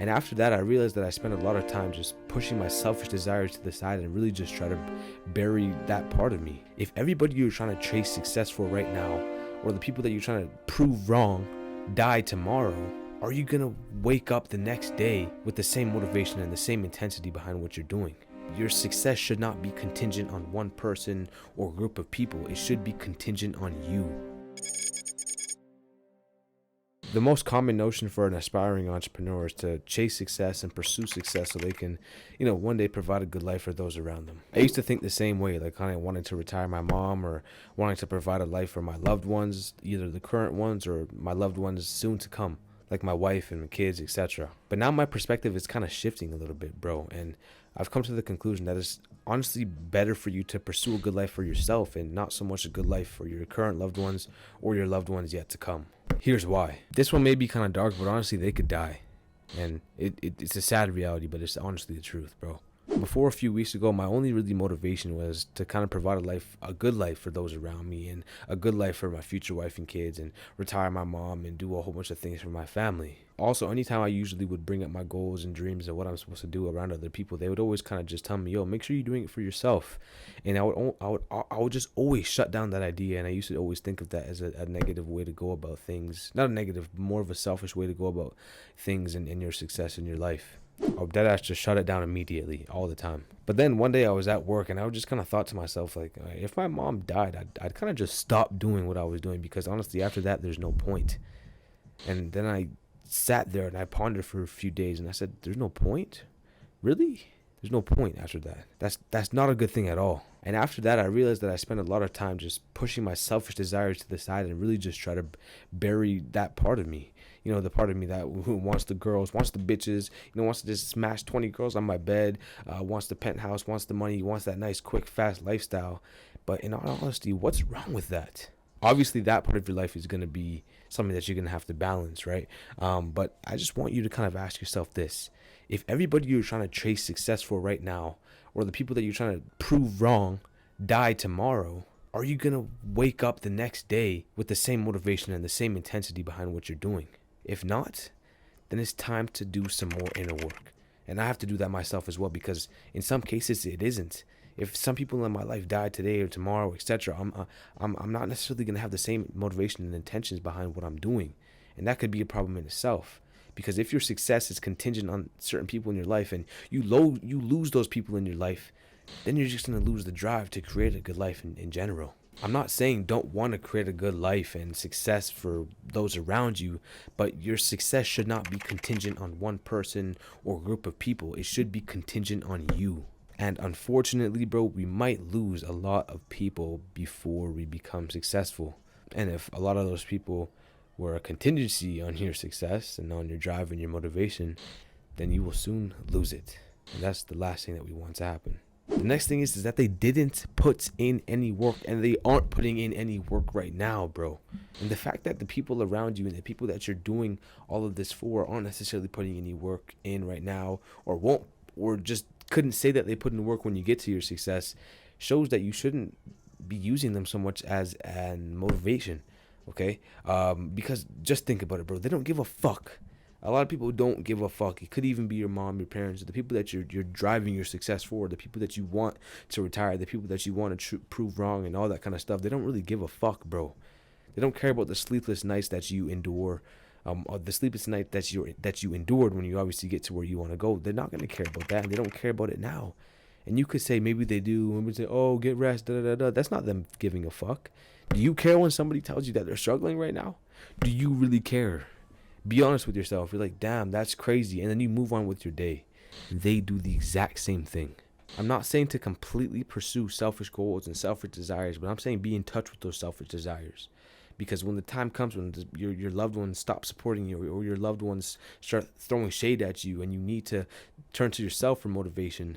And after that, I realized that I spent a lot of time just pushing my selfish desires to the side and really just try to bury that part of me. If everybody you're trying to chase success for right now, or the people that you're trying to prove wrong, die tomorrow, are you gonna wake up the next day with the same motivation and the same intensity behind what you're doing? Your success should not be contingent on one person or group of people. It should be contingent on you. The most common notion for an aspiring entrepreneur is to chase success and pursue success so they can, one day provide a good life for those around them. I used to think the same way, like kind of wanting to retire my mom or wanting to provide a life for my loved ones, either the current ones or my loved ones soon to come, like my wife and my kids, etc. But now my perspective is kind of shifting a little bit, bro, and I've come to the conclusion that it's honestly better for you to pursue a good life for yourself and not so much a good life for your current loved ones or your loved ones yet to come. Here's why. This one may be kind of dark, but honestly, they could die. And it's a sad reality, but it's honestly the truth, bro. Before a few weeks ago, my only really motivation was to kind of provide a good life for those around me and a good life for my future wife and kids and retire my mom and do a whole bunch of things for my family. Also, anytime I usually would bring up my goals and dreams and what I'm supposed to do around other people, they would always kind of just tell me, yo, make sure you're doing it for yourself. And I would just always shut down that idea. And I used to always think of that as a negative way to go about things. Not a negative, more of a selfish way to go about things and your success in your life. I would deadass just shut it down immediately, all the time. But then one day I was at work and I just kind of thought to myself, like, if my mom died, I'd kind of just stop doing what I was doing, because honestly, after that, there's no point. And then I sat there and I pondered for a few days and I said, there's no point? Really? There's no point after that. That's not a good thing at all. And after that, I realized that I spent a lot of time just pushing my selfish desires to the side and really just try to bury that part of me. The part of me that who wants the girls, wants the bitches, wants to just smash 20 girls on my bed, wants the penthouse, wants the money, wants that nice, quick, fast lifestyle. But in all honesty, what's wrong with that? Obviously, that part of your life is going to be something that you're going to have to balance, right? But I just want you to kind of ask yourself this. If everybody you're trying to chase success for right now, or the people that you're trying to prove wrong, die tomorrow, are you going to wake up the next day with the same motivation and the same intensity behind what you're doing? If not, then it's time to do some more inner work. And I have to do that myself as well, because in some cases it isn't. If some people in my life die today or tomorrow, etc., I'm not necessarily going to have the same motivation and intentions behind what I'm doing. And that could be a problem in itself. Because if your success is contingent on certain people in your life and you lose those people in your life, then you're just going to lose the drive to create a good life in general. I'm not saying don't want to create a good life and success for those around you, but your success should not be contingent on one person or group of people. It should be contingent on you. And unfortunately, bro, we might lose a lot of people before we become successful. And if a lot of those people were a contingency on your success and on your drive and your motivation, then you will soon lose it. And that's the last thing that we want to happen. The next thing is that they didn't put in any work, and they aren't putting in any work right now, bro. And the fact that the people around you and the people that you're doing all of this for aren't necessarily putting any work in right now, or won't, or just couldn't say that they put in work when you get to your success, shows that you shouldn't be using them so much as an motivation, okay? Because just think about it, bro. They don't give a fuck. A lot of people don't give a fuck. It could even be your mom, your parents, the people that you're driving your success for, the people that you want to retire, the people that you want to prove wrong and all that kind of stuff. They don't really give a fuck, bro. They don't care about the sleepless nights that you endure, or the sleepless night that you endured when you obviously get to where you want to go. They're not going to care about that, and they don't care about it now. And you could say maybe they do, and we say, oh, get rest, da da da. That's not them giving a fuck. Do you care when somebody tells you that they're struggling right now? Do you really care? Be honest with yourself. You're like, damn, that's crazy. And then you move on with your day. They do the exact same thing. I'm not saying to completely pursue selfish goals and selfish desires, but I'm saying be in touch with those selfish desires. Because when the time comes when your loved ones stop supporting you, or your loved ones start throwing shade at you, and you need to turn to yourself for motivation,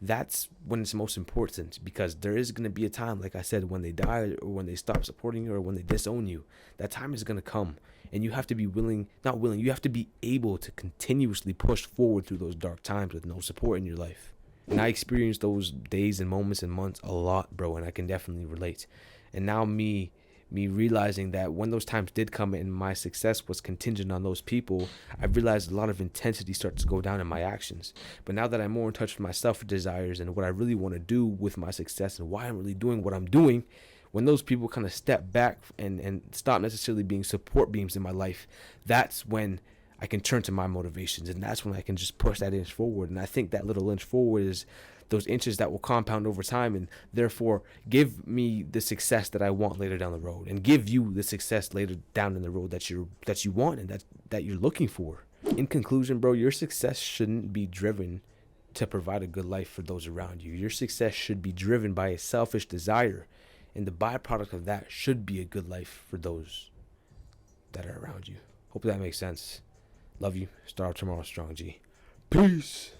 that's when it's most important. Because there is going to be a time, like I said, when they die, or when they stop supporting you, or when they disown you. That time is going to come. And you have to be you have to be able to continuously push forward through those dark times with no support in your life. And I experienced those days and moments and months a lot, bro, and I can definitely relate. And now me me realizing that when those times did come and my success was contingent on those people, I realized a lot of intensity starts to go down in my actions. But now that I'm more in touch with my self desires and what I really want to do with my success and why I'm really doing what I'm doing, when those people kind of step back and stop necessarily being support beams in my life, that's when I can turn to my motivations, and that's when I can just push that inch forward. And I think that little inch forward is those inches that will compound over time and therefore give me the success that I want later down the road, and give you the success later down in the road that you want and that you're looking for. In conclusion, bro, your success shouldn't be driven to provide a good life for those around you. Your success should be driven by a selfish desire, and the byproduct of that should be a good life for those that are around you. Hope that makes sense. Love you. Start tomorrow strong, G. Peace.